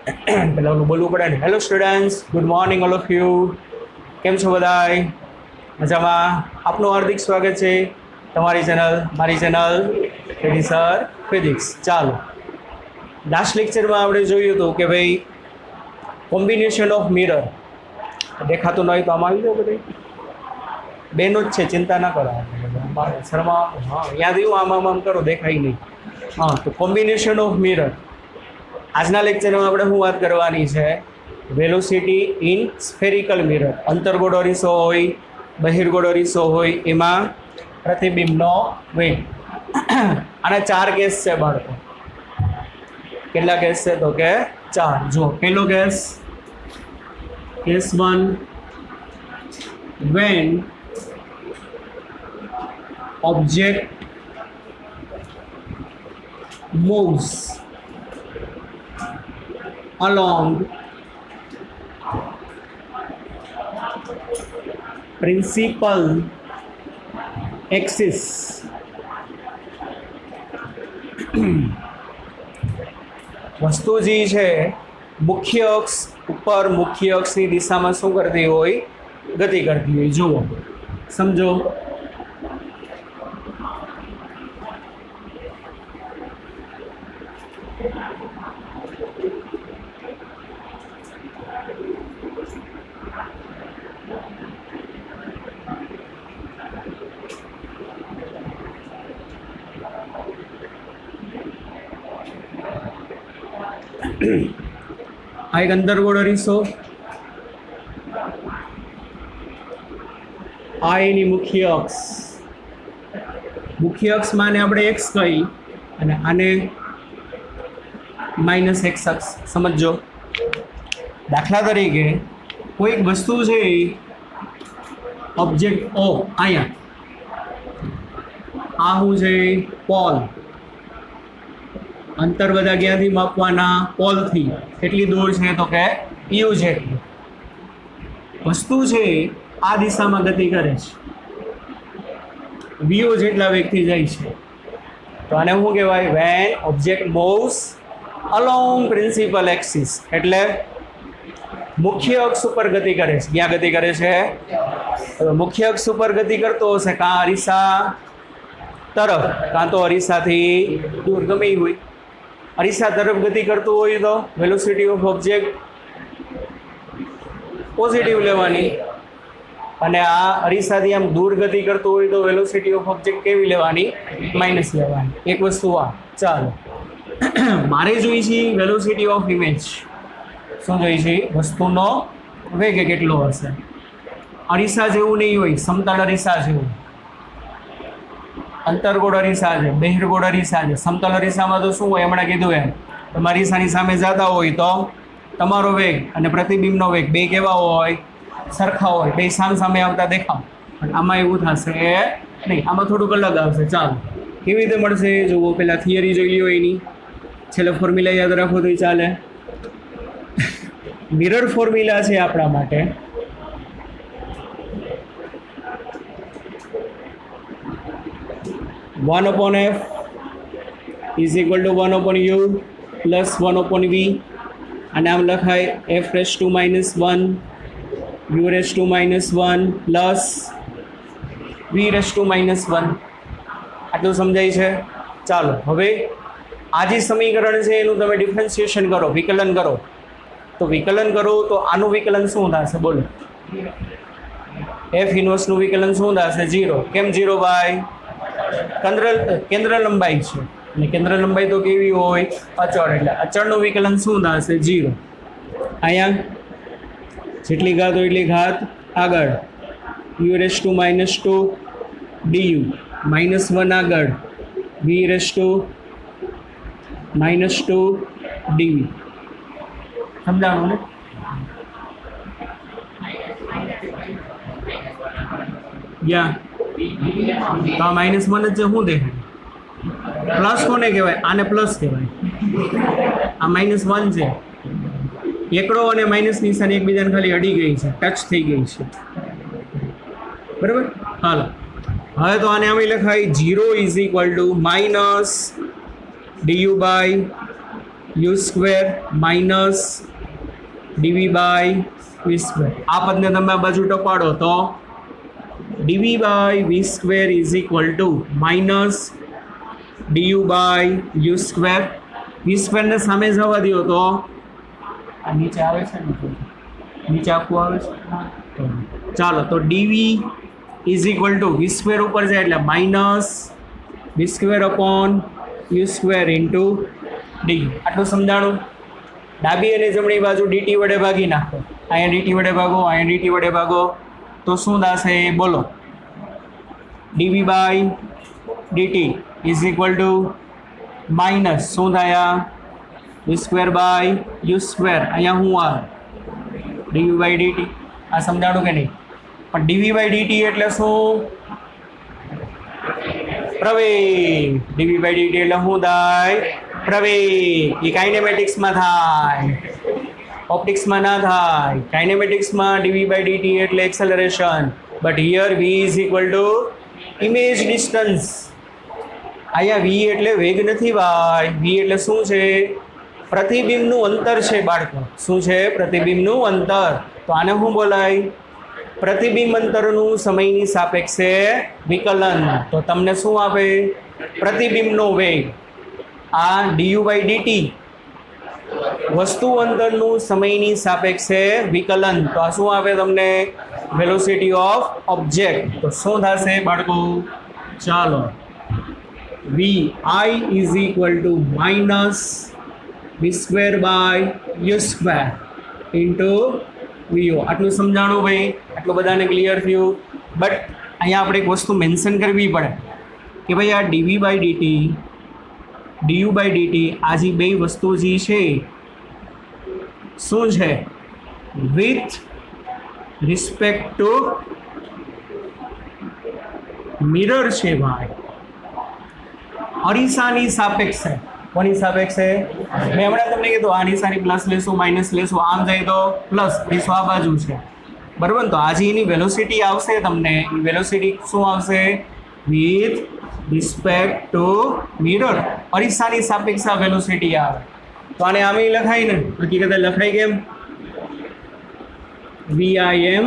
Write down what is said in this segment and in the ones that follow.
પેલા ઓલું બોલવું પડે ને. Hello students, good morning all of you. કેમ છો બધાય? મજામાં? આપનું હાર્દિક સ્વાગત છે તમારી ચેનલ, મારી ચેનલ કેડી સર ફિઝિક્સ. ચાલો, લાસ્ટ લેક્ચરમાં આપણે જોયું હતું કે ભાઈ કોમ્બિનેશન ઓફ મિરર દેખાતું ન હોય તો આમાં આવી જાવ બધે બેનો જ છે, ચિંતા ના કરો. શર્મા હા યાદ આવ્યું, આમ કરો, દેખાય નહીં. હા, તો કોમ્બિનેશન ઓફ મિરર. આજના લેક્ચરમાં આપણે શું વાત કરવાની છે? Velocity in spherical mirror. અંતર્ગોળ અરીસો હોય, બહિર્ગોળ અરીસો હોય, એમાં પ્રતિબિંબનો વેગ. આના 4 કેસ છે બાળકો. કેટલા કેસ છે? તો કે 4. જો પહેલો case, case 1, when object moves along principal axis વસ્તુ જે છે મુખ્ય અક્ષ ઉપર, મુખ્ય અક્ષની દિશામાં શું કરતી હોય? ગતિ કરતી હોય. જુઓ, સમજો. આ એક અંતર્ગોળ અરીસો, આ એની મુખ્ય અક્ષ. મુખ્ય અક્ષમાં આપણે એક્સ કહી અને આને -x અક્ષ સમજો. દાખલા તરીકે કોઈક વસ્તુ છે, ઓબ્જેક્ટ ઓ, અહીંયા આ શું છે? પોલ. અંતર બધા ક્યાંથી માપવાના? પોલથી. કેટલી દૂર છે? તો કે યુ જેટલી. વસ્તુ છે આ દિશામાં ગતિ કરે છે, વીઓ જેટલા વેગથી જાય છે. તો આને શું કહેવાય? When object moves along principal axis. એટલે મુખ્ય અક્ષ ઉપર ગતિ કરે છે. ક્યાં ગતિ કરે છે? મુખ્ય અક્ષ ઉપર ગતિ કરતો હશે, કાં અરીસા તરફ, કાં તો અરીસાથી દૂર, ગમે એ હોય. અરીસા તરફ ગતિ કરતું હોય તો વેલોસિટી ઓફ ઓબ્જેક્ટ પોઝિટિવ લેવાની, અને આ અરીસાથી આમ દૂર ગતિ કરતું હોય તો વેલોસિટી ઓફ ઓબ્જેક્ટ કેવી લેવાની? માઇનસ લેવાની. એક વસ્તુ આ. ચાલો, મારે જોઈ છે વેલોસિટી ઓફ ઇમેજ. શું જોઈ છે? વસ્તુનો વેગ કેટલો હશે. અરીસા જેવું નહીં હોય, સમતલ અરીસા જેવું. અંતર્ગોળ અરીસા છે, બહિર્ગોળ અરીસા છે. સમતલ અરીસામાં તો શું હોય? હમણાં કીધું એમ, તમે અરીસાની સામે જતા હોય તો તમારો વેગ અને પ્રતિબિંબનો વેગ બે કેવા હોય? સરખા હોય, બે સામે આવતા દેખાવ. પણ આમાં એવું થશે નહીં, આમાં થોડુંક અલગ આવશે. ચાલો, કેવી રીતે મળશે જુઓ. પેલા થિયરી જોઈ લ્યો એની, છેલ્લે ફોર્મ્યુલા યાદ રાખો તો ચાલે. મિરર ફોર્મ્યુલા છે આપણા માટે. One upon F is equal to 1 upon U plus 1 upon V. અને આમ લખાય F raise to -1 U raise to -1 plus V raise to -1. આટલું સમજાય છે? ચાલો, હવે આ જે સમીકરણ છે એનું તમે ડિફરન્સિએશન કરો, વિકલન કરો. તો વિકલન કરો તો આનું વિકલન શું થશે? બોલો. એફ ઇન્વર્સનું વિકલન શું થશે? 0. કેમ 0 ભાઈ? કેન્દ્ર લંબાઈ છે, અને કેન્દ્ર લંબાઈ તો કેવી હોય? અચળ. એટલે અચળનું વિકલન શું થશે? 0. અહીંયા જેટલી ઘાત હોય એટલી ઘાત આગળ, યુ રેસ ટુ -2 ડીયુ, -1 આગળ, વી રેસ ટુ -2 ડીવી. સમજાણું ને? યા તો આ -1 જ છે. શું દેખાય? પ્લસ કોને કહેવાય? આને પ્લસ કહેવાય. આ -1 છે. એકડો અને માઇનસ નિશાની એકબીજાને ખાલી અડી ગઈ છે, ટચ થઈ ગઈ છે. બરાબર? હાલો, હવે તો આને આમ લખાય 0 is equal to -du/, U square minus D V by V square. આ પદને તમે આ બાજુ ટપાડો તો D V by V square is equal to minus D U by U square. V સ્ક્વેરને સામે જવા દો તો આ નીચે આવે છે ને, નીચે આખું આવે છે. ચાલો તો D V is equal to V square ઉપર જાય એટલે minus V square upon U square into D. આટલું સમજાણું. ડાબી અને જમણી બાજુ ડીટી વડે ભાગી નાખો. અહીંયા ડીટી વડે ભાગો, અહીંયા ડીટી વડે ભાગો તો શું થશે બોલો? D V by D T is equal to minus શું થયા V square by U square. અહીંયા શું આવે? D V by D T. આ સમજાણું કે નહીં? પણ ડીવી બાય ડીટી એટલે શું? પ્રવેગ. ડીવી બાય ડીટી એટલે શું થાય? પ્રવેગ. એ કાઇનેમેટિક્સમાં થાય, ઓપ્ટિક્સમાં ના થાય. કાઇનેમેટિક્સમાં ડીવી બાય ડીટી એટલે acceleration, but here V is equal to image distance. અહીંયા વી એટલે વેગ નથી ભાઈ. વી એટલે શું છે? પ્રતિબિંબનું અંતર છે બાળકો. શું છે? પ્રતિબિંબનું અંતર. તો આને શું બોલાય? પ્રતિબિંબ અંતરનું સમયની સાપેક્ષે વિકલન. તો તમને શું આપે? પ્રતિબિંબનો વેગ. આ ડીયુ બાય ડીટી વસ્તુ અંતરનું સમયની સાપેક્ષે વિકલન. તો આ શું આપે તમને? Velocity of object. તો શું થશે બાળકો? ચાલો V I is equal to minus V square by U square into V O. આટલું સમજાણું ભાઈ? આટલું બધાને ક્લિયર થયું? બટ અહીંયા આપણે એક વસ્તુ મેન્શન કરવી પડે કે ભાઈ આ D V by D T, D U by D T, આ જે બે વસ્તુ જે છે શું છે? વિથ રિસ્પેક્ટ ટુ મિરર છે ભાઈ. અરીસાની સાપેક્ષે. કોની સાપેક્ષે? મેં હમણાં તમને કીધું આ નિશાની પ્લસ લેશું, માઇનસ લેશું, આમ જાય તો પ્લસ, બીજું આ બાજુ છે બરાબર. તો આજે એની વેલોસિટી આવશે તમને. એ વેલોસિટી શું આવશે? With respect to mirror. અરીસાની સાપેક્ષે વેલોસિટી આવે. તો આને આમે લખાય ને? હકીકતે લખાય કેમ? VIM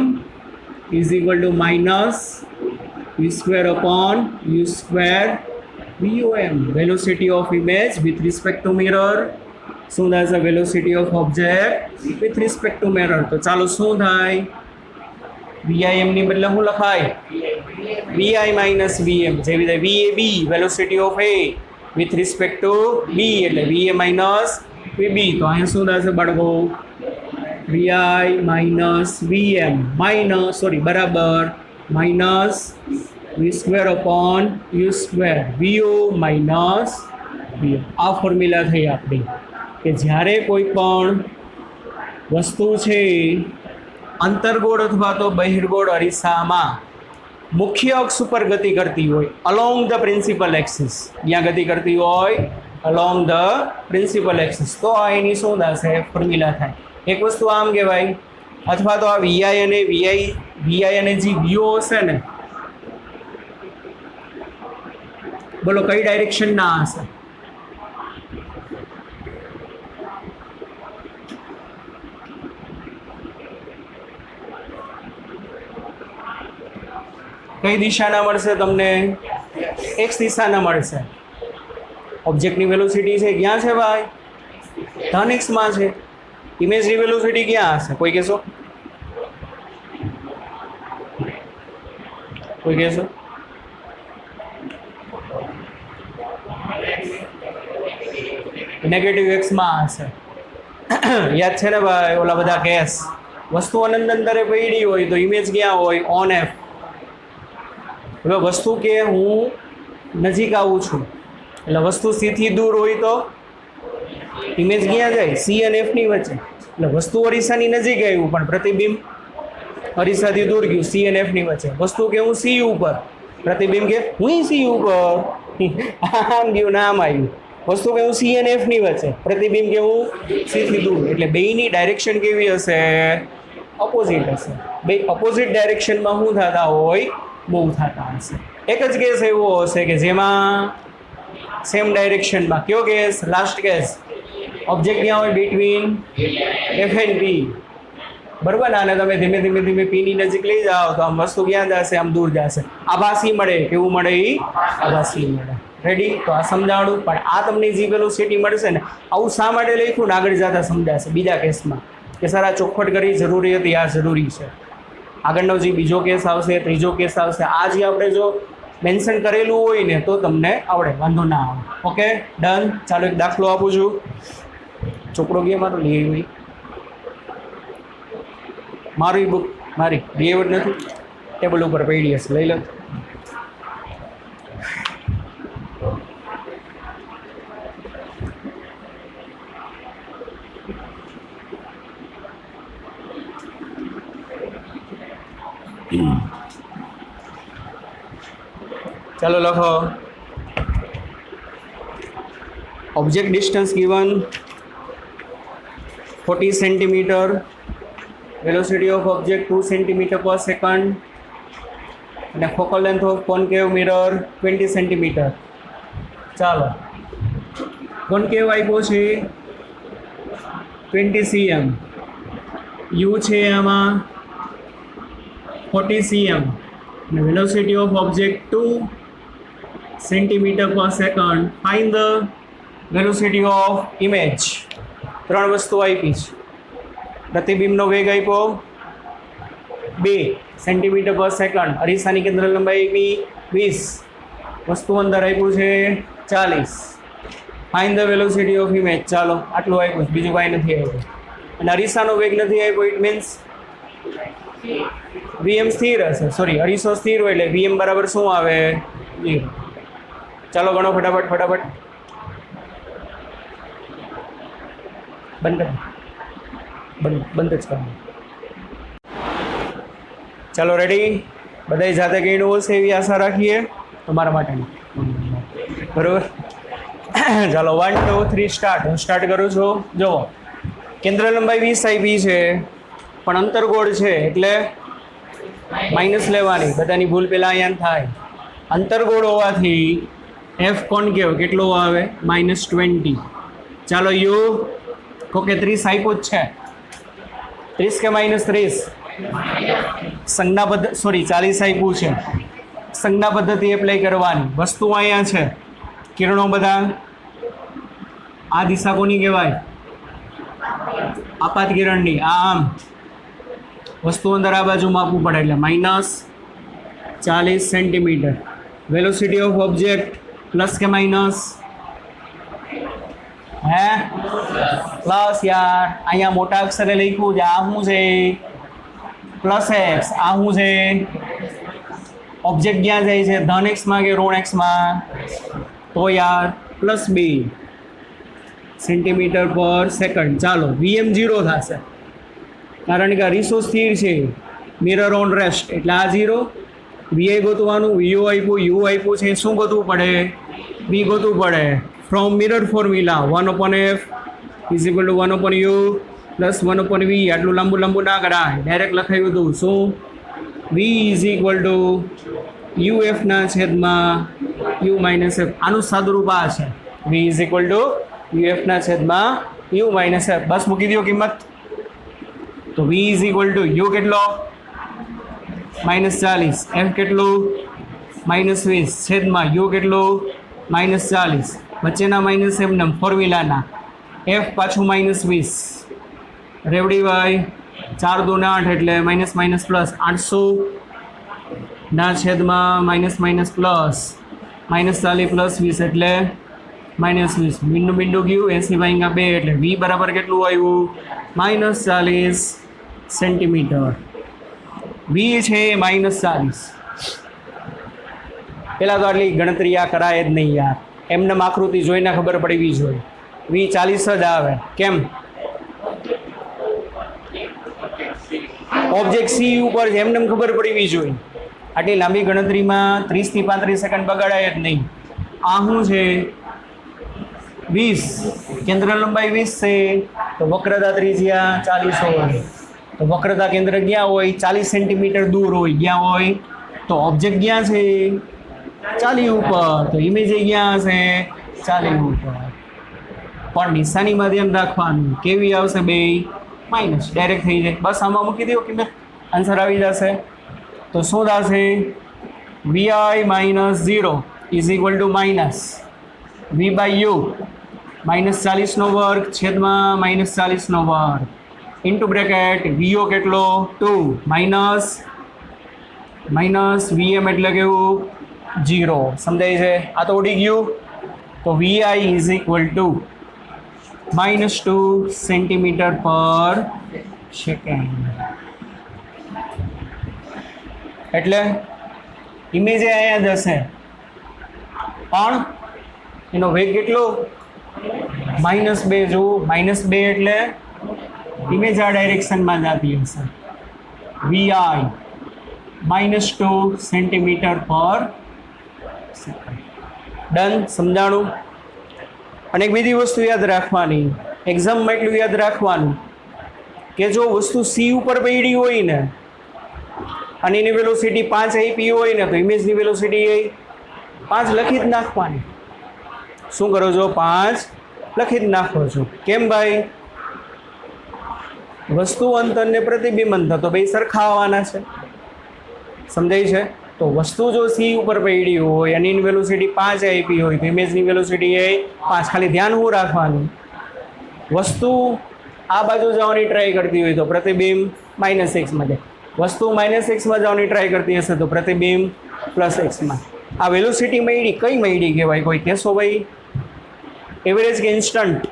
is equal to minus V square upon U square VOM. Velocity of image with respect to mirror. શું થાય છે? velocity of object with respect to mirror. તો ચાલો શું થાય? VIM ની બદલે શું લખાય? VI minus VM. જેવી રીતે VAB velocity of A with respect to B એટલે VA minus VB. તો અહીંયા શું થશે બાળકો? VI minus VM બરાબર minus V square upon U square VO minus VM. આ ફોર્મ્યુલા થઈ આપણી કે જ્યારે કોઈ પણ વસ્તુ છે અંતર્ગોળ અથવા તો બહિર્ગોળ અરીસામાં મુખ્ય અક્ષ ઉપર ગતિ કરતી હોય, અલોંગ ધ પ્રિન્સિપલ એક્સિસ, ત્યાં ગતિ કરતી હોય અલોંગ ધ પ્રિન્સિપલ એક્સિસ, તો આ એની શું થશે? ફોર્મ્યુલા થાય. એક વસ્તુ આમ કહેવાય, અથવા તો આ વીઆઈ અને જે વીઓ હશે ને, બોલો કઈ ડાયરેક્શન ના હશે? કઈ દિશાના મળશે તમને? એક્સ દિશાના મળશે. ઓબ્જેક્ટની વેલોસિટી છે ક્યાં છે ભાઈ? ધન એક્સમાં છે. ઇમેજની વેલોસિટી ક્યાં હશે? કોઈ કહેશો? કોઈ કહેશો? નેગેટિવ એક્સમાં હશે. યાદ છે ને ભાઈ? ઓલા બધા કેસ, વસ્તુ અનંત અંતરે પડી હોય તો ઇમેજ ક્યાં હોય? On F. હવે વસ્તુ કે હું નજીક આવું છું એટલે વસ્તુ સી થી દૂર હોય તો ઇમેજ ક્યાં જાય? સી અને એફ ની વચ્ચે. એટલે વસ્તુ અરીસાની નજીક આવ્યું પણ પ્રતિબિંબ અરીસાથી દૂર ગયું, સી અને એફ ની વચ્ચે. વસ્તુ કે હું સી ઉપર, પ્રતિબિંબ કે હું સી ઉપર, આમ ગયું ને આમ આવ્યું. વસ્તુ કે હું સી અને એફ ની વચ્ચે, પ્રતિબિંબ કે હું સી થી દૂર. એટલે બેયની ડાયરેક્શન કેવી હશે? અપોઝિટ હશે. બે અપોઝિટ ડાયરેક્શનમાં શું થતા હોય? મૂવ થતા હશે. એક જ કેસ એવો હશે કે જેમાં સેમ ડાયરેક્શનમાં. કયો કેસ? Last case. ઓબ્જેક્ટ ક્યાં હોય? બિટવીન એફ એન્ડ પી, બરાબર ને? અને તમે ધીમે ધીમે ધીમે પીની નજીક લઈ જાઓ તો આમ વસ્તુ ક્યાં જશે? આમ દૂર જશે. આભાસી મળે. કેવું મળે? એ આભાસી મળે. રેડી? તો આ સમજાવવાનું. પણ આ તમને જે વેલોસિટી મળશે ને, આવું શા માટે લખ્યું ને આગળ જતા સમજાશે બીજા કેસમાં કે સર આ ચોખવટ કરી જરૂરી હતી, આ જરૂરી છે. આગળનો જે બીજો કેસ આવશે, ત્રીજો કેસ આવશે, આ જે આપણે જો મેન્શન કરેલું હોય ને તો તમને આવડે, વાંધો ના આવે. Okay, done. ચાલો એક દાખલો આપું છું. ચોપડો ગયા મારો લઈ આવી, મારી બુક મારી રિએવડ નથી, ટેબલ ઉપર પડી હશે, લઈ લો. ચાલો લખો. Object distance given 40 centimetre, velocity of object 2 centimeter per second, અને focal length of concave mirror 20 centimeter. ચાલો, concave આપ્યો છે 20 cm, u છે આમાં 40 cm, અને velocity of object 2 centimeter per second. Find the velocity of image. ત્રણ વસ્તુ આપી છે. પ્રતિબિંબનો વેગ આપ્યો 2 સેન્ટીમીટર પર સેકન્ડ, અરીસાની કેન્દ્ર લંબાઈ આપી 20, વસ્તુ અંદર આપ્યું છે 40. Find the velocity of image. ચાલો, આટલું આપ્યું, બીજું કાંઈ નથી આપ્યું. અને અરીસાનો વેગ નથી આપ્યો, ઇટ મીન્સ વીએમ સ્થિર હશે. સોરી, અરીસો સ્થિર હોય એટલે વીએમ બરાબર શું આવે? 0. ચાલો ગણો ફટાફટ ફટાફટ. બંધ બંધ જ કરવાનું. ચાલો રેડી? બધાય જાતે ગણ્યું હશે એવી આશા રાખીએ તમારા માટેની, બરાબર? ચાલો 1 2 3 સ્ટાર્ટ. હું સ્ટાર્ટ કરું છું. જુઓ, કેન્દ્ર લંબાઈ 20 આપી છે, પણ અંતરગોળ છે એટલે માઇનસ લેવાની. બધાની ભૂલ પહેલાં અહીંયા થાય. અંતરગોળ હોવાથી એફ કોન્કેવ કેટલો આવે? -20. ચાલો યુ કે 30 આપ્યું જ છે, 30 કે -30? સંજ્ઞા પદ્ધતિ, સોરી 40 આપ્યું છે. સંજ્ઞા પદ્ધતિ એપ્લાય કરવાની. વસ્તુ અહીંયા છે, કિરણો બધા. આ દિશા કોની કહેવાય? આપાત કિરણની. આમ વસ્તુ અંદર આ બાજુ માપવું પડે એટલે -40 centimetre. Velocity of object plus કે માઇનસ? હે, પ્લસ યાર. અહીંયા મોટા અક્ષરે લખ્યું છે. આ શું છે? Plus x. આ શું છે? ઓબ્જેક્ટ ક્યાં જાય છે? ધન એક્સમાં કે ઋણ એક્સમાં? તો યાર +2 સેન્ટીમીટર પર સેકન્ડ. ચાલો, વીએમ 0 થશે કારણ કે અરીસો સ્થિર છે, મિરર ઓન રેસ્ટ, એટલે આ 0. વીઆઈ ગોતવાનું, વીઓ આપ્યું, યુ આપ્યું છે, શું ગોતવું પડે? વી ગોતવું પડે. From mirror formula 1/f = 1/u + 1/v. આટલું લાંબુ લાંબુ ના કરાય, ડાયરેક્ટ લખાયું હતું. શું? v = uf ના છેદમાં u - f. આનું સાદુરૂપ આ છે, v = uf ના છેદમાં u - f. બસ મૂકી દો કિંમત. તો v = u કેટલો? -40, f કેટલું? -20 છેદમાં u કેટલું? -40. વચ્ચેના માઇનસ એમને ફોર્મ્યુલાના. f પાછું -20. રેવડીભાઈ 4 × 2 = 8 એટલે -+800 ના છેદમાં -+, -40 + 20 એટલે -20. મીંડું મીંડું ગયું, 80/2 એટલે v બરાબર કેટલું આવ્યું? -40 સેન્ટીમીટર. v છે -40. પહેલાં તો આટલી ગણતરી આ કરાય જ નહીં યાર. એમને આકૃતિ જોઈને ખબર પડવી જોઈએ. v 40 જ આવે. કેમ? ઓબ્જેક્ટ સી ઉપર છે, એમને ખબર પડવી જોઈએ. આટલી લાંબી ગણતરીમાં 30 થી 35 સેકન્ડ બગાડાય જ નહીં. આ શું છે? 20. કેન્દ્ર લંબાઈ 20 છે, તો વક્રતા ત્રિજ્યા 40 હોય. તો વક્રતા કેન્દ્ર ક્યાં હોય? 40 સેન્ટીમીટર દૂર હોય. ક્યાં હોય? તો ઓબ્જેક્ટ ક્યાં છે? 40 ઉપર. તો ઇમેજ ક્યાં હશે? 40 ઉપર. પણ નિશાનીમાં ધ્યાન રાખવાનું કેવી આવશે બે માઇનસ ડાયરેક્ટ થઈ જાય બસ આમાં મૂકી દો કે આન્સર આવી જશે તો શું થશે V I minus 0 is equal to minus V by U -40નો વર્ગ છેદમાં -40નો વર્ગ ઇન્ટુ બ્રેકેટ વીઓ કેટલો 2 માઇનસ વીએમ એટલે કેવું 0 સમજાય છે આ તો ઉડી ગયું તો Vi is equal two -2 centimetre પર સેકન્ડ એટલે ઇમેજ અહીંયા જશે પણ એનો વેગ કેટલો -2 જુઓ -2 એટલે ઇમેજ આ ડાયરેક્શનમાં જતી હશે વીઆઈ -2 સેન્ટીમીટર પર સેકન્ડ ડન સમજાણું અને એક બીજી વસ્તુ યાદ રાખવાની એક્ઝામમાં એટલું યાદ રાખવાનું કે જો વસ્તુ સી ઉપર પડી હોય ને અને એની વેલોસિટી 5 આપી હોય ને તો ઇમેજની વેલોસિટી 5 લખી જ નાખવાની શું કરો છો 5 લખી જ નાખો છો કેમ ભાઈ વસ્તુ અંતર ને પ્રતિબિંબ અંતર તો બે સરખા આવવાના છે સમજાય છે તો વસ્તુ જો સી ઉપર પડી હોય અને એની વેલોસિટી 5 આપી હોય તો ઇમેજની વેલોસિટી 5 ખાલી ધ્યાન હું રાખવાનું વસ્તુ આ બાજુ જવાની ટ્રાય કરતી હોય તો પ્રતિબિંબ -x માં જાય વસ્તુ -x માં જવાની ટ્રાય કરતી હશે તો પ્રતિબિંબ +x માં આ વેલોસિટી મળી કઈ મળી કહેવાય કોઈ કહેશો ભાઈ એવરેજ કે ઇન્સ્ટન્ટ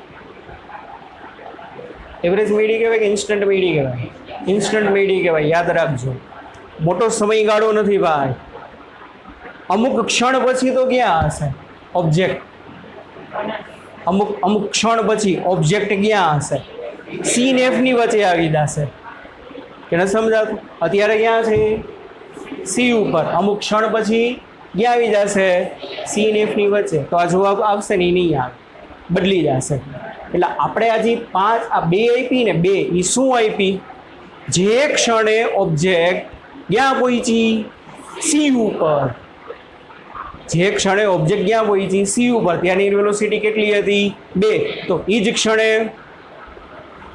એવરેજ મળી કહેવાય કે ઇન્સ્ટન્ટ મળી કહેવાય ઇન્સ્ટન્ટ મળી કહેવાય યાદ રાખજો મોટો સમયગાળો નથી ભાઈ અમુક ક્ષણ પછી તો ક્યાં હશે ઓબ્જેક્ટ અમુક ક્ષણ પછી ઓબ્જેક્ટ ક્યાં હશે સી ને એફ ની વચ્ચે આવી જશે કે ન સમજાતું અત્યારે ક્યાં છે સી ઉપર અમુક ક્ષણ પછી ક્યાં આવી જશે સી ને એફ ની વચ્ચે તો આ જવાબ આવશે ને એ નહીં આવે બદલી જશે એટલે આપણે હજી 5 આ 2 આપી ને 2 એ શું આપી જે ક્ષણે ઓબ્જેક્ટ ક્યાં પહોંચી સી ઉપર જે ક્ષણે ઓબ્જેક્ટ ક્યાં પહોંચી સી ઉપર ત્યાંની વેલોસિટી કેટલી હતી 2 તો એ જ ક્ષણે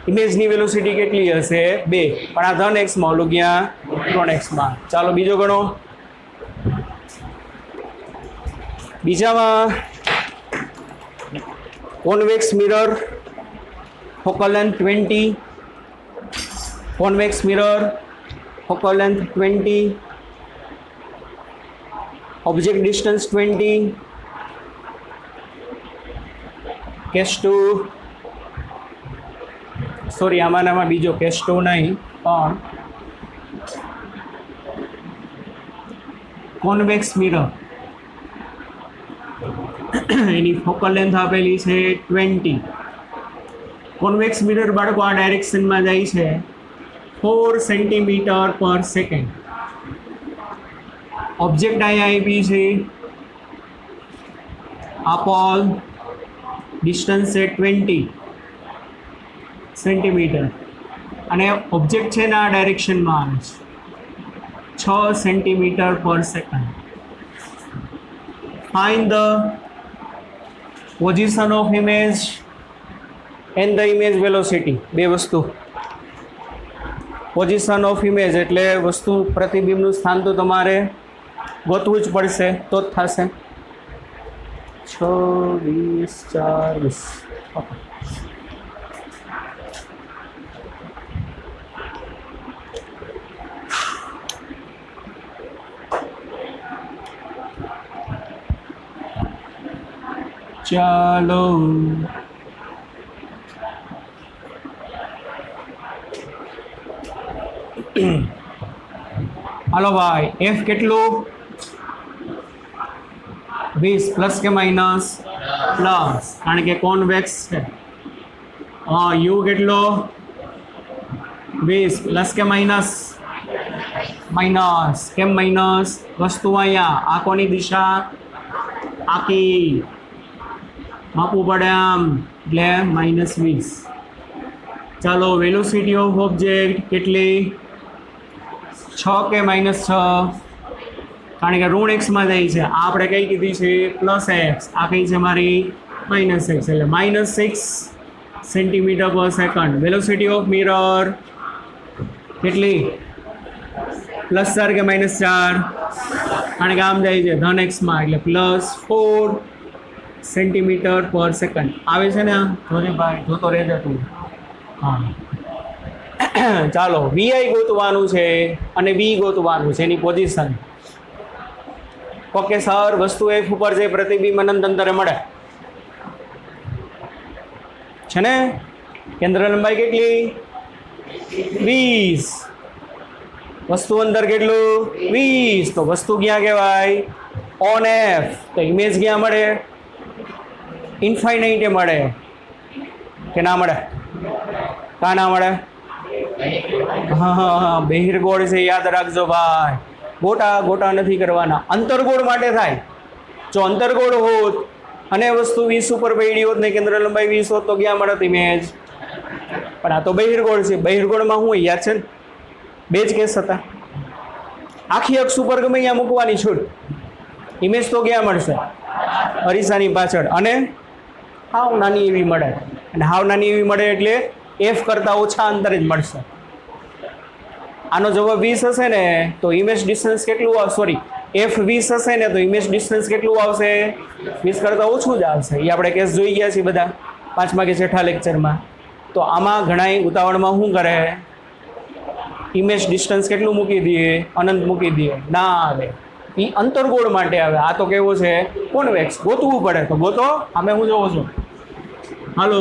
ઇમેજની વેલોસિટી કેટલી હશે 2 પણ આ ધન એક્સમાં ઓલું ક્યાં 3x માં ચાલો બીજો ગણો બીજામાં convex mirror focal length 20 convex mirror focal length 20 object distance 20 case 2 sorry આમાં બીજો કેસ 2 નહીં પણ કોન્વેક્સ મિરર એની ફોકલ લેન્થ આપેલી છે 20 કોન્વેક્સ મિરર બાળકો આ ડાયરેક્શનમાં જાય છે 4 સેન્ટીમીટર પર સેકન્ડ ઓબ્જેક્ટ અહીંયા આપી છે આપોલ ડિસ્ટન્સ છે 20 સેન્ટીમીટર અને ઓબ્જેક્ટ છે ને આ ડાયરેક્શનમાં આવે છે 6 સેન્ટીમીટર પર second find the position of image and the image velocity બે વસ્તુ પોઝિશન ઓફ ઇમેજ એટલે વસ્તુ પ્રતિબિંબનું સ્થાન તો તમારે ગોતવું જ પડશે તો જ થશે 6 20 4 20 ઓકે ચાલો હાલો ભાઈ એફ કેટલું 20 પ્લસ કે માઇનસ પ્લસ કારણ કે કોન્વેક્સ છે યુ કેટલો 20 પ્લસ કે માઇનસ માઇનસ કેમ માઇનસ વસ્તુ અહીંયા આ કોની દિશા આકી માપવું પડે આમ એટલે -20 ચાલો વેલોસિટી ઓફ ઓબ્જેક્ટ કેટલી 6 કે -6 કારણ કે ઋણ એક્સમાં જાય છે આ આપણે કઈ કીધી છે +x આ કઈ છે મારી -6 એટલે -6 સેન્ટીમીટર પર સેકન્ડ. વેલોસિટી ઓફ મિરર કેટલી? +4 કે -4? કારણ કે આમ જાય છે ધન એક્સમાં એટલે +4 સેન્ટીમીટર પર સેકન્ડ આવે છે ને. જોજે ભાઈ, જોતો રહેજે તું. હા ચાલો, વીઆઈ ગોતવાનું છે અને વી ગોતવાનું છે, એની પોઝિશન. ઓકે સર, વસ્તુ એફ ઉપર જે પ્રતિબિંબ અનંત અંતરે મળે છે ને, કેન્દ્ર લંબાઈ કેટલી? 20. વસ્તુ અંતર કેટલું? 20. તો વસ્તુ ક્યાં કહેવાય? On F. તો ઇમેજ ક્યાં મળે? ઇન્ફાઇનાઇટે મળે કે ના મળે? કા ના મળે? હા, બહિર્ગોળ છે, યાદ રાખજો ભાઈ. ગોટા ગોટા નથી કરવાના. અંતરગોળ માટે થાય. જો અંતરગોળ હોત અને વસ્તુ 20 ઉપર પડી હોત ને કેન્દ્ર લંબાઈ 20 હોત તો ક્યાં મળત ઇમેજ? પણ આ તો બહિર્ગોળ છે. બહિર્ગોળમાં હું યાદ છે ને, બે જ કેસ હતા. આખી અક્ષ ઉપર ગમે અહીંયા મૂકવાની છૂટ, ઇમેજ તો ક્યાં મળશે? અરીસાની પાછળ. અને હાવ નાની એવી મળે. અને હાવ નાની એવી મળે એટલે એફ કરતાં ઓછા અંતરે જ મળશે. આનો જવાબ 20 હશે ને તો ઇમેજ ડિસ્ટન્સ કેટલું આવશે? સોરી, એફ 20 હશે ને તો ઇમેજ ડિસ્ટન્સ કેટલું આવશે? 20 કરતાં ઓછું જ આવશે. એ આપણે કેસ જોઈ ગયા છીએ બધા 5મા કે 6ઠા લેક્ચરમાં. તો આમાં ઘણાય ઉતાવળમાં શું કરે? ઇમેજ ડિસ્ટન્સ કેટલું મૂકી દઈએ? અનંત મૂકી દઈએ. ના આવે, એ અંતરગોળ માટે આવે. આ તો કેવો છે? કોન્વેક્સ. ગોતવું પડે તો ગોતો. આમે હું જોવો છો. હાલો,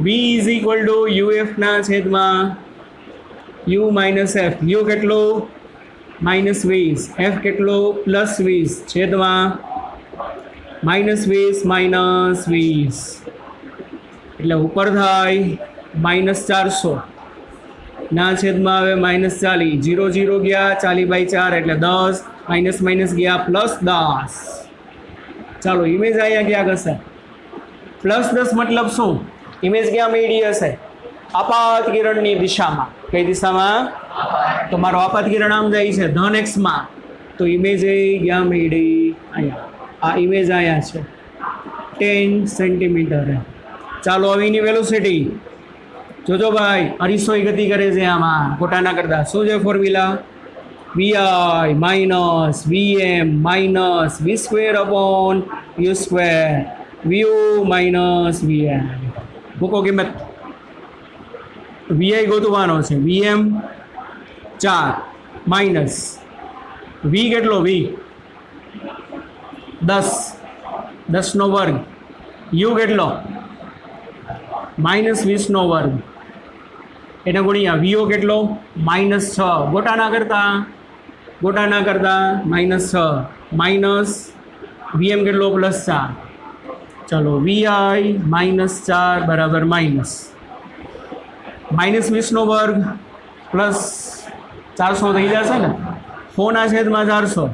v ઇઝ ઇક્વલ ટુ યુએફ ના છેદમાં u માઇનસ એફ. યુ કેટલો? -20. એફ કેટલો? +20 છેદમાં -20 એટલે ઉપર થાય -400 ના છેદમાં આવે -40. 0 0 ગયા, 40/4 એટલે 10, માઇનસ ગયા +10. ચાલો, ઇમેજ અહીંયા ક્યાં હશે? +10 મતલબ શું? ઇમેજ ક્યાં મેળવી હશે? આપાત કિરણની દિશામાં. કઈ દિશામાં? તો મારો આપાત કિરણ આમ જાય છે ધન એક્સમાં, તો ઇમેજ એ ક્યાં મેળવી? અહીંયા. આ ઇમેજ અહીંયા છે 10 સેન્ટીમીટર. ચાલો, હવે એની વેલોસિટી જોજો ભાઈ. અરીસોઈ ગતિ કરે છે આમાં, ખોટા ના કરતા. શું છે formula? V I minus V M minus V square upon U square, V U minus V M. મૂકો કિંમત. વીઆઈ ગોતવાનો છે. વીએમ 4 માઇનસ વી કેટલો? વી 10, 10નો વર્ગ. યુ કેટલો? -20 એને ગુણ્યા વીઓ કેટલો? -6. ગોટા ના કરતા -6 માઇનસ વીએમ કેટલો? +4. ચલો, વીઆઈ -4 બરાબર -20 વર્ગ પ્લસ 400 થઈ જશે ને. 4 ના છેદમાં 400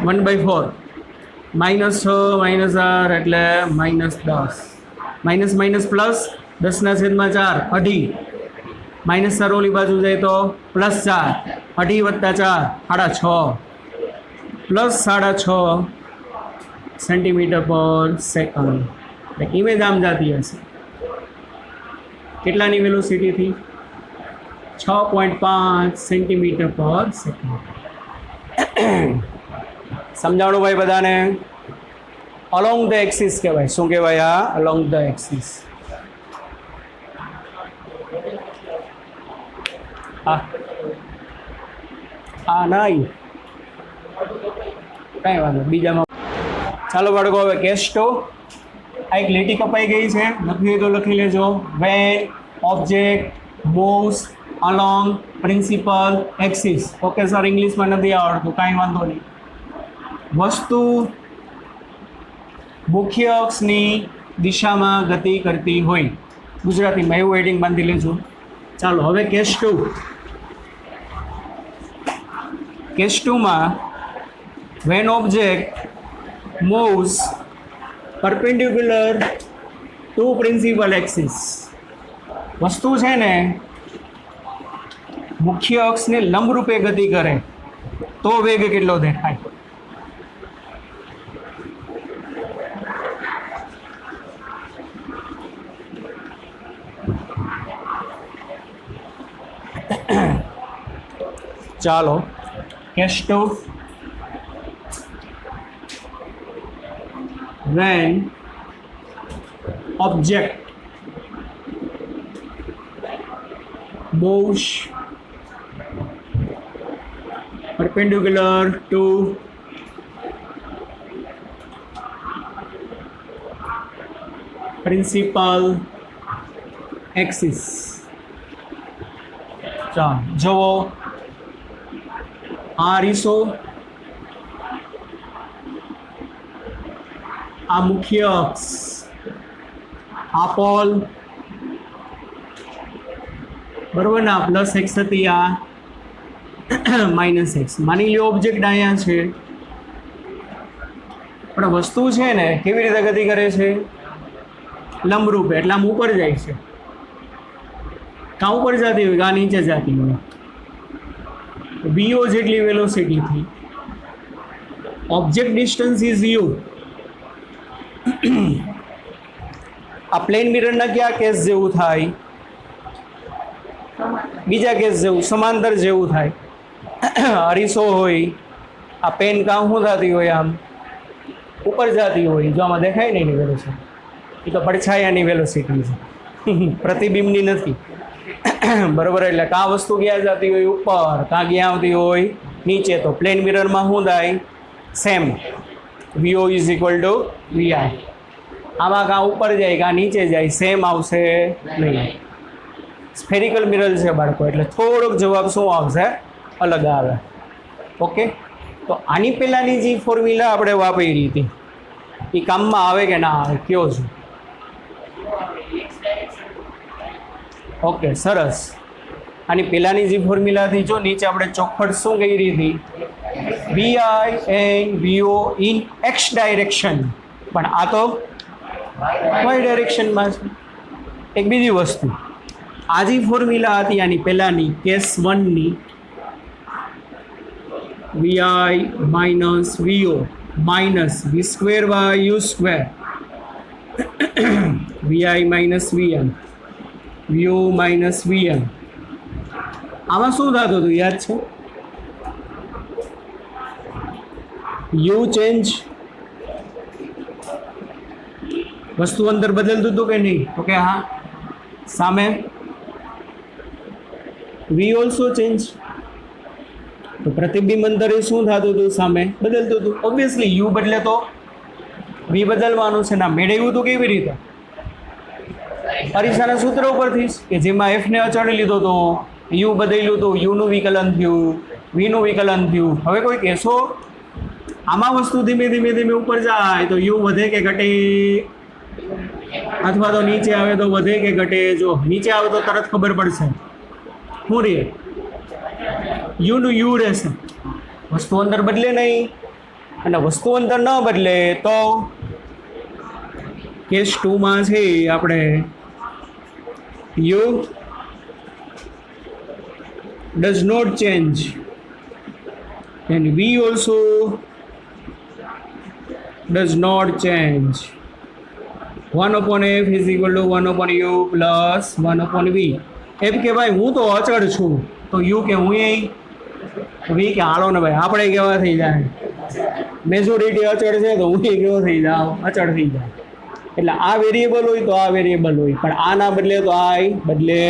1/4 -6 -8 એટલે -10. માઇનસ માઇનસ પ્લસ 10 ના છેદમાં 4 અઢી. -4 ઓલી બાજુ જાય તો +4. 2.5 + 4 6.5 +6 સેન્ટીમીટર પર સેકન્ડ. ઇમેજ આમ જતી હશે. કેટલાની વેલોસિટીથી? 6.5 સેન્ટીમીટર પર સેકન્ડ. સમજાણું ભાઈ બધાને? અલોંગ ધ એક્સિસ કહેવાય. શું કહેવાય? આ અલોંગ ધ એક્સિસ. હા નહીં, કાંઈ વાંધો. બીજામાં ચાલો બાળકો, હવે કેસ 2. આ એક લીટી કપાઈ ગઈ છે, લખી હોય તો લખી લેજો. When object moves along principal axis. Okay sir, ઇંગ્લિશમાં નથી આવડતું, કાંઈ વાંધો નહીં. વસ્તુ મુખ્ય અક્ષની દિશામાં ગતિ કરતી હોય. ગુજરાતીમાં એવું હેડિંગ બાંધી લેજો. ચાલો, હવે કેસ 2. કેસ 2માં when object moves perpendicular to principal axis. વસ્તુ છે ને મુખ્ય અક્ષને લંબરૂપે ગતિ કરે તો વેગ કેટલો દેખાય? ચાલો case 2, when object moves perpendicular to principal axis. જુઓ આ રીસો, આ મુખ્ય અક્ષ, આ પોલ બરોબર ને, આ પ્લસ એક્સ હતી, આ માઇનસ એક્સ. માની લો ઓબ્જેક્ટ અહીંયા છે, પણ વસ્તુ છે ને કેવી રીતે ગતિ કરે છે? લંબરૂપે, એટલે આમ ઉપર જાય છે. કાં ઉપર જતી હોય કાં નીચે જતી હોય. વીઓ જેટલી વેલોસિટીથી ઓબ્જેક્ટ ડિસ્ટન્સ ઇઝ યુ. આ પ્લેન મિરરના કયા કેસ જેવું થાય? બીજા કેસ જેવું, સમાંતર જેવું થાય. અરીસો હોય, આ પેન કાં શું થતી હોય? આમ ઉપર જતી હોય. જો આમાં દેખાય ને એની વેલોસિટી, એ તો પડછાયાની વેલોસિટી છે, પ્રતિબિંબની નથી. બરોબર, એટલે કાં વસ્તુ ક્યાં જતી હોય? ઉપર. કાં ક્યાં આવતી હોય? નીચે. તો પ્લેન મિરરમાં શું થાય? Same. V O is equal to V I. આમાં કાં ઉપર જાય કાં નીચે જાય, સેમ આવશે નહીં. સ્ફેરિકલ મિરર છે બાળકો, એટલે થોડોક જવાબ શું આવશે? અલગ આવે. ઓકે, તો આની પહેલાંની જે ફોર્મ્યુલા આપણે વાપરી હતી એ કામમાં આવે કે ના આવે? કયો છે? ઓકે, સરસ. આની પહેલાંની જે ફોર્મ્યુલા હતી, જો નીચે આપણે ચોખવટ શું કરી હતી? Vi and V O in x direction, પણ આ તો વાય ડાયરેક્શનમાં છે. એક બીજી વસ્તુ, આ જે ફોર્મ્યુલા હતી આની પહેલાંની કેસ 1ની, V I minus V O minus V square by U square, V I minus V M, V O minus V M. આમાં શું થતું હતું યાદ છે? યુ ચેન્જ, વસ્તુ અંદર બદલતું હતું કે નહીં? તો કે હા. સામે વી ઓલ્સો ચેન્જ, તો પ્રતિબિંબ અંતરે શું થતું હતું? સામે બદલતું હતું. ઓબ્વિયસલી યુ બદલે તો વી બદલવાનું છે. ના મેળવ્યું હતું કેવી રીતે? અરીસાના સૂત્ર ઉપરથી, કે જેમાં એફને અચળ લીધો હતો, યુ બદલ્યું હતું, યુનું વિકલન થયું, વીનું વિકલન થયું. હવે કોઈ કહેશો આમાં વસ્તુ ધીમે ધીમે ધીમે ઉપર જાય તો યુ વધે કે ઘટે? અથવા તો નીચે આવે તો વધે કે ઘટે? જો નીચે આવે તો તરત ખબર પડશે. શું રે? યુનું યુ રહેશે, વસ્તુ અંદર બદલે નહીં. અને વસ્તુ અંદર ન બદલે તો કેસ 2માં છે આપણે you does not change and v also does not change. 1 upon f is equal to 1 upon u plus 1 upon v. f કે ભાઈ હું તો અચળ છું, તો u કે હું v કે હાલો ને ભાઈ આપણે કેવા થઈ જાય? મેજોરિટી અચળ છે તો હું કેવો થઈ જાઉં? અચળ થઈ જાય. એટલે આ વેરિયેબલ હોય તો આ વેરિયેબલ હોય, પણ આ ના બદલે તો આ બદલે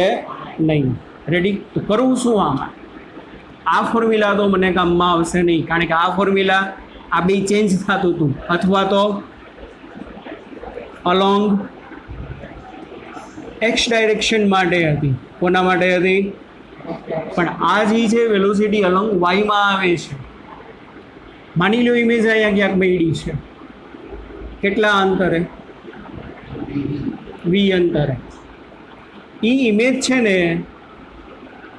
નહીં. રેડી? તો કરવું શું આમાં? આ ફોર્મ્યુલા તો મને કામમાં આવશે નહીં, કારણ કે આ ફોર્મ્યુલા આ બે ચેન્જ થતું હતું, અથવા તો અલોંગ એક્સ ડાયરેક્શન માટે હતી. કોના માટે હતી? પણ આ જે છે વેલોસિટી અલોંગ વાયમાં આવે છે. માની લો ઇમેજ અહીંયા ક્યાંક મેળી છે, કેટલા અંતરે? વી અંતરે. એ ઇમેજ છે ને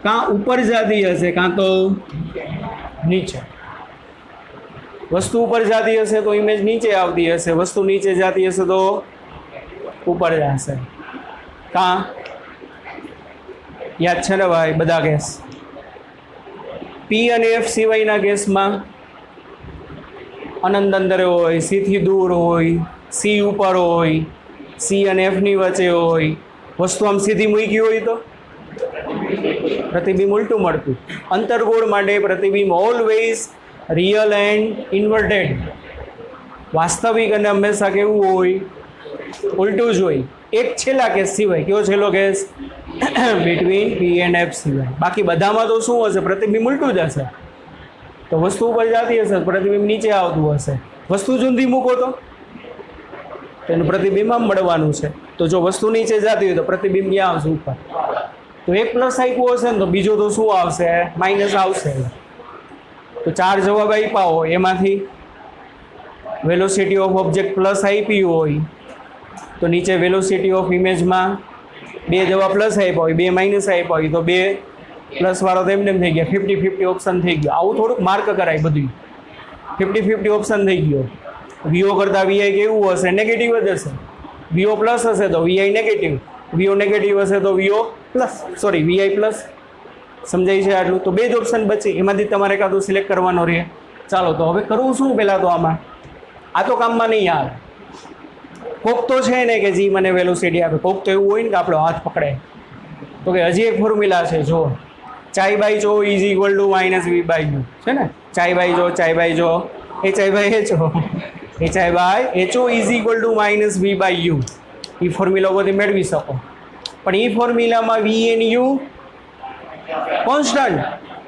કાં ઉપર જતી હશે કાં તો નીચે. વસ્તુ ઉપર જતી હશે તો ઇમેજ નીચે આવતી હશે, વસ્તુ નીચે જતી હશે તો ઉપર જશે. કાં યાદ છે ને ભાઈ બધા કેસ? પી અને એફ સિવાયના કેસમાં અનંત અંતરે હોય, સી થી દૂર હોય, સી ઉપર હોય, સી અને એફની વચ્ચે હોય, વસ્તુ આમ સીધી મૂકી હોય તો પ્રતિબિંબ ઉલટું મળતું. અંતર્ગોળ માટે પ્રતિબિંબ ઓલવેઝ રિયલ એન્ડ ઇન્વર્ટેડ. વાસ્તવિક અને હંમેશા કેવું હોય? ઉલટું જ હોય. એક છેલ્લા કેસ સિવાય. કયો છેલ્લો case? Between P and F સિવાય. બાકી બધામાં તો શું હશે? પ્રતિબિંબ ઉલટું જ હશે. તો વસ્તુ ઉપર જતી હશે, પ્રતિબિંબ નીચે આવતું હશે. વસ્તુ જુદી મૂકો તો એનું પ્રતિબિંબ આમ મળવાનું છે. તો જો વસ્તુ નીચે જતી હોય તો પ્રતિબિંબ ક્યાં આવશે? ઉપર. તો એક પ્લસ આપ્યું હશે ને તો બીજો તો શું આવશે? માઇનસ આવશે. તો 4 જવાબ આપ્યા હોય એમાંથી વેલોસિટી ઓફ ઓબ્જેક્ટ પ્લસ આપી હોય તો નીચે વેલોસિટી ઓફ ઇમેજમાં 2 જવાબ પ્લસ આપ્યા હોય, 2 માઇનસ આપ્યા હોય તો 2 પ્લસ વાળો તો એમને થઈ ગયા. 50-50 ઓપ્શન થઈ ગયો. આવું થોડુંક માર્ક કરાય બધું. 50-50 ઓપ્શન થઈ ગયો. વીઓ કરતાં વીઆઈ કેવું હશે? નેગેટિવ જ હશે. વીઓ પ્લસ હશે તો વીઆઈ નેગેટિવ, વીઓ નેગેટિવ હશે તો V O plus, sorry Vi plus. સમજાય છે આટલું? તો 2 જ ઓપ્શન બચે, એમાંથી તમારે કાં સિલેક્ટ કરવાનો રહે. ચાલો તો હવે કરવું શું પહેલાં તો આમાં? આ તો કામમાં નહીં આવે. કોક તો છે ને કે જે મને વેલોસિટી આપે. કોક તો એવું હોય ને કે આપણો હાથ પકડે. તો કે હજી એક ફોર્મ્યુલા છે જો, ચાઈ બાય જો is equal to minus V by U છે ને. ચાઈ બાય જો, ચાઈ બાય જો, H I by H O, H I by H O is equal to minus V by U. એ ફોર્મ્યુલા બધી મેળવી શકો. પણ એ ફોર્મ્યુલામાં V and U constant,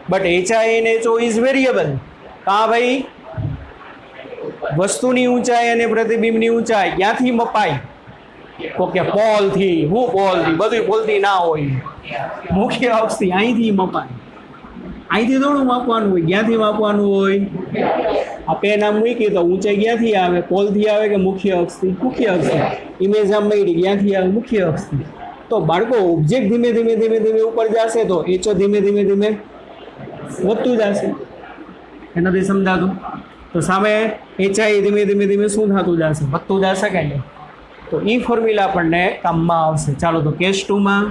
but H I and H O is variable. કાં ભાઈ? વસ્તુની ઊંચાઈ અને પ્રતિબિંબની ઊંચાઈ ક્યાંથી મપાય? ઓકે, પોલથી. હું પોલથી? બધું પોલથી ના હોય. મુખ્ય અક્ષથી અહીંથી મપાય. અહીંથી થોડું માપવાનું હોય. ક્યાંથી માપવાનું હોય? આ પેન આમ મૂકી તો ઊંચાઈ ક્યાંથી આવે? પોલથી આવે કે મુખ્ય અક્ષથી? મુખ્ય અક્ષથી. ઇમેજ આમ મળી ક્યાંથી આવે? મુખ્ય અક્ષથી. તો બાળકો ઓબ્જેક્ટ ધીમે ધીમે ધીમે ધીમે ઉપર જશે તો એચઓ ધીમે ધીમે ધીમે વધતું જશે. એનાથી સમજાતું? તો સામે એચઆઈ ધીમે ધીમે ધીમે શું થતું જશે? વધતું જશે કે નહીં? તો એ ફોર્મ્યુલા આપણને કામમાં આવશે. ચાલો તો કેસ 2માં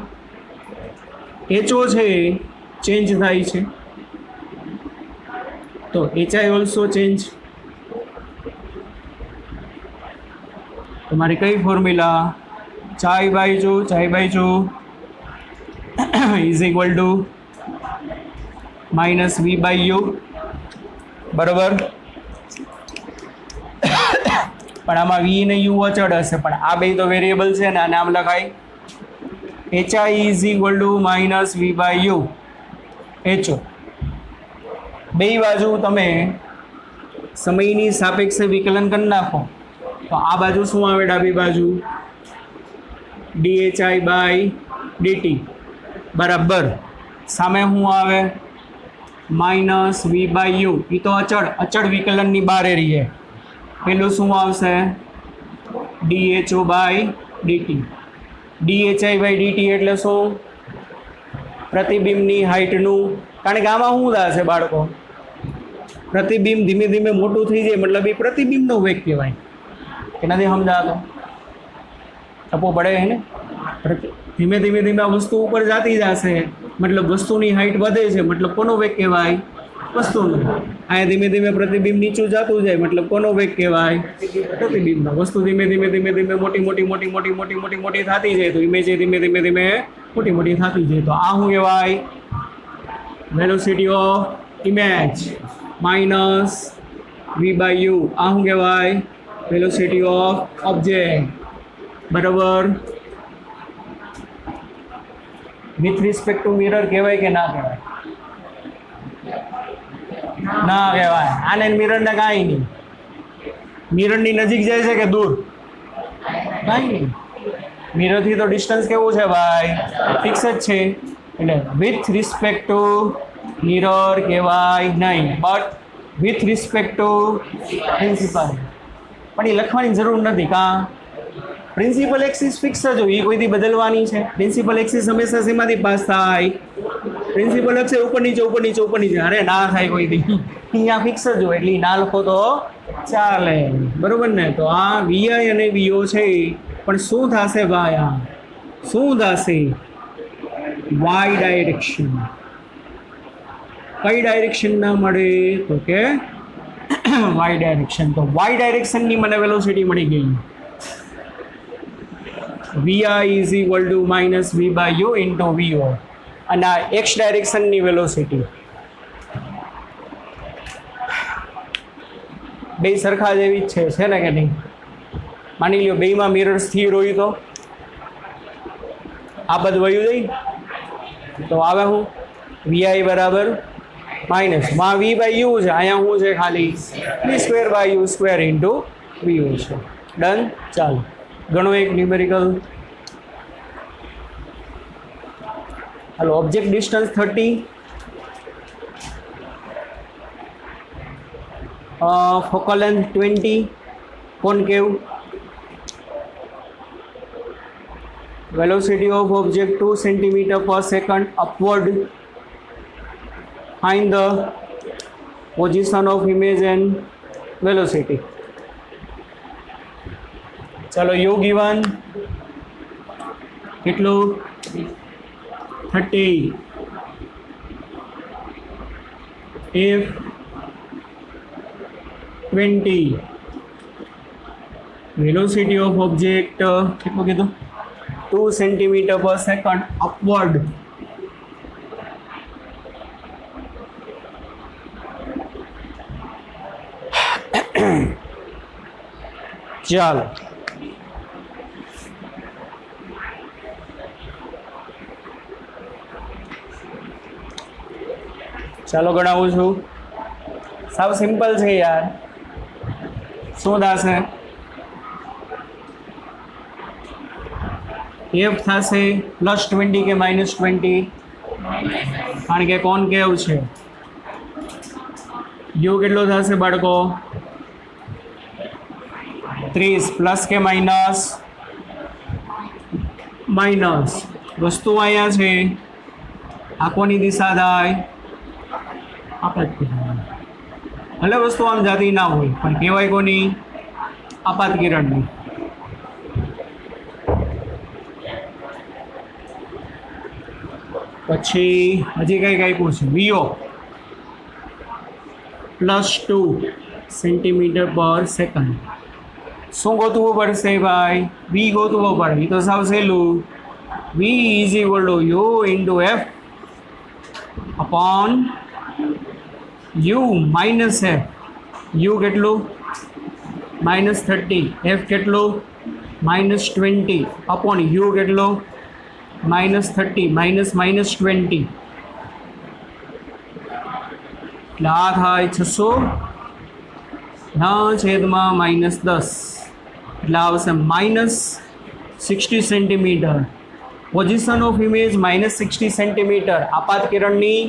એચઓ છે ચેન્જ થાય છે તો એચઆઈ ઓલ્સો ચેન્જ. તમારી કઈ ફોર્મ્યુલા? ચાઈ બાય જો, ચાઈ બાય જો is equal to minus V by U. બરાબર. પણ આમાં વી ને યુ અચળ હશે, પણ આ બે તો વેરિયેબલ છે ને. આને આમ લખાય H I is equal to minus V by U H O. બે બાજુ તમે સમયની સાપેક્ષે વિકલન કરી નાખો તો આ બાજુ શું આવે? ડાબી બાજુ ડીએચઆઈ બાય ડીટી બરાબર. સામે શું આવે? Minus V by U. એ તો અચળ વિકલનની બહાર રહીએ. પેલું શું આવશે? D H O by D T. D H I by D T એટલે શું? પ્રતિબિંબની હાઇટનું. કારણ કે આમાં શું થશે બાળકો? પ્રતિબિંબ ધીમે ધીમે મોટું થઈ જાય, મતલબ એ પ્રતિબિંબનો વેગ કહેવાય. એનાથી સમજાતો ટપો પડે હે ને? ધીમે ધીમે ધીમે આ વસ્તુ ઉપર જતી જશે, મતલબ વસ્તુની હાઇટ વધે છે, મતલબ કોનો વેગ કહેવાય? વસ્તુનો. અહીંયા ધીમે ધીમે પ્રતિબિંબ નીચું જતું જાય, મતલબ કોનો વેગ કહેવાય? પ્રતિબિંબનો. વસ્તુ ધીમે ધીમે ધીમે ધીમે મોટી મોટી મોટી મોટી મોટી મોટી મોટી થતી જાય તો ઇમેજ ધીમે ધીમે ધીમે મોટી મોટી થતી જાય. તો આ શું કહેવાય? Velocity of image minus V by U. આ શું કહેવાય? Velocity of object. બરાબર. વિથ રિસ્પેક્ટ ટુ મિરર કહેવાય કે ના કહેવાય? ના કહેવાય. આને મિરરને કાંઈ નહીં. મિરરની નજીક જાય છે કે દૂર? કાંઈ નહીં. મિરરથી તો ડિસ્ટન્સ કેવું છે ભાઈ? ફિક્સ જ છે. એટલે વિથ રિસ્પેક્ટ ટુ મિરર કહેવાય નહીં, but with respect two principal. પણ એ લખવાની જરૂર નથી. કાં? પ્રિન્સિપલ એક્સિસ ફિક્સ જ હોય, એ કોઈથી બદલવાની છે. પ્રિન્સિપલ એક્સિસ હંમેશા શેમાંથી પાસ થાય? પ્રિન્સિપલ એક્સિસ ઉપર નીચે ઉપર નીચે ઉપર નીચે. અરે ના થાય કોઈથી. અહીંયા ફિક્સ જ હોય એટલે ના લખો તો ચાલે. બરોબર ને? તો આ વીઆઈ અને વીઓ છે, પણ શું થશે ભાઈ? આ શું થશે? Y direction. કઈ ડાયરેક્શન ના મળે? તો કે વાય ડાયરેક્શન. તો વાય ડાયરેક્શનની મને વેલોસિટી મળી ગઈ. VI is equal to minus V by U into VO. અને આ એક્સ ડાયરેક્શનની વેલોસિટી બે સરખા જેવી જ છે ને કે નહીં? માની લ્યો બેમાં મિરર સ્થિર હોય તો આ બધું વયું જઈ તો આવે હું VI બરાબર માઇનસ માં V બાય યુ છે, અહીંયા શું છે ખાલી V square by U square into VO છે. ડન. ચાલો ગણો એક ન્યુમેરિકલ. હાલો, object distance 30, focal length 20, concave, velocity of object 2 centimeter per second upward, find the position of image and velocity. ચલો યુ ગિવન કેટલું 30, F 20, velocity of object કેટલું કીધું 2 centimeter per second upward. ચાલો ચાલો ગણાવું છું. સાવ સિમ્પલ છે યાર. શું થશે? એફ થશે +20 કે -20? કારણ કે કોન્કેવ છે. યુ કેટલો થશે બાળકો? 30 પ્લસ કે માઇનસ? માઇનસ. વસ્તુ અહીંયા છે, આ કોની દિશા થાય? આપાત કિરણ. ભલે વસ્તુ આમ જાતી ના હોય પણ કહેવાય કોની? આપાત કિરણની. પછી હજી કંઈક આપ્યું છે VO +2 સેન્ટીમીટર પર સેકન્ડ. શું ગોતવું પડશે ભાઈ? V ગોતવું પડે. એ તો સાવ સહેલું. V is equal two U into F upon U minus F. U કેટલું? -30. F કેટલું? -20 અપોન U કેટલો? -30 -20. એટલે આ થાય 600 છેદમાં -10. એટલે આવશે -60 centimetre. Position of image -60 centimetre. આપાત કિરણની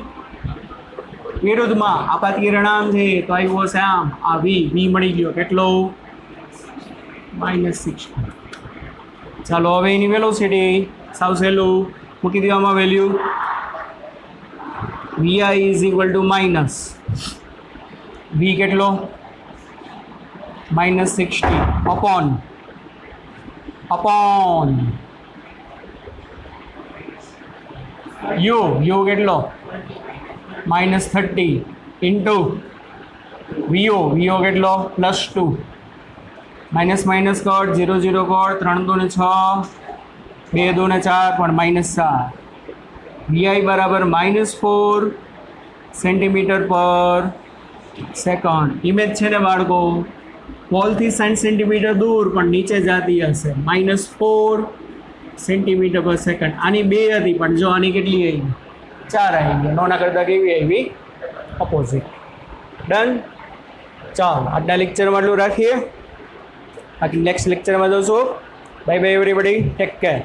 વિરુદ્ધમાં આપાત કિરણ આમ છે તો આવ્યો છે આમ. આ V મળી ગયો કેટલો? -60. ચાલો હવે એની વેલોસિટી સાવ સહેલું મૂકી દેવામાં value. VI is equal to minus V કેટલો? -60 અપોન U કેટલો? -30 ઇન્ટુ VO કેટલો? +2. માઇનસ કર 0 0 કર 3 2 ને 6 2 2 ને 4 પણ -4. VI બરાબર -4 સેન્ટીમીટર પર સેકન્ડ. ઇમેજ છે ને બાળકો પોલથી 60 સેન્ટીમીટર દૂર પણ નીચે જતી હશે. -4 સેન્ટીમીટર પર સેકન્ડ. આની 2 હતી પણ જો આની કેટલી આવી? 4 આવી ગઈ. નોના કરતાં કેવી આવી? ઓપોઝિટ. ડન. ચાલો આજના લેક્ચરમાં એટલું રાખીએ. બાકી નેક્સ્ટ લેક્ચરમાં જોશું. Bye bye everybody. Take care.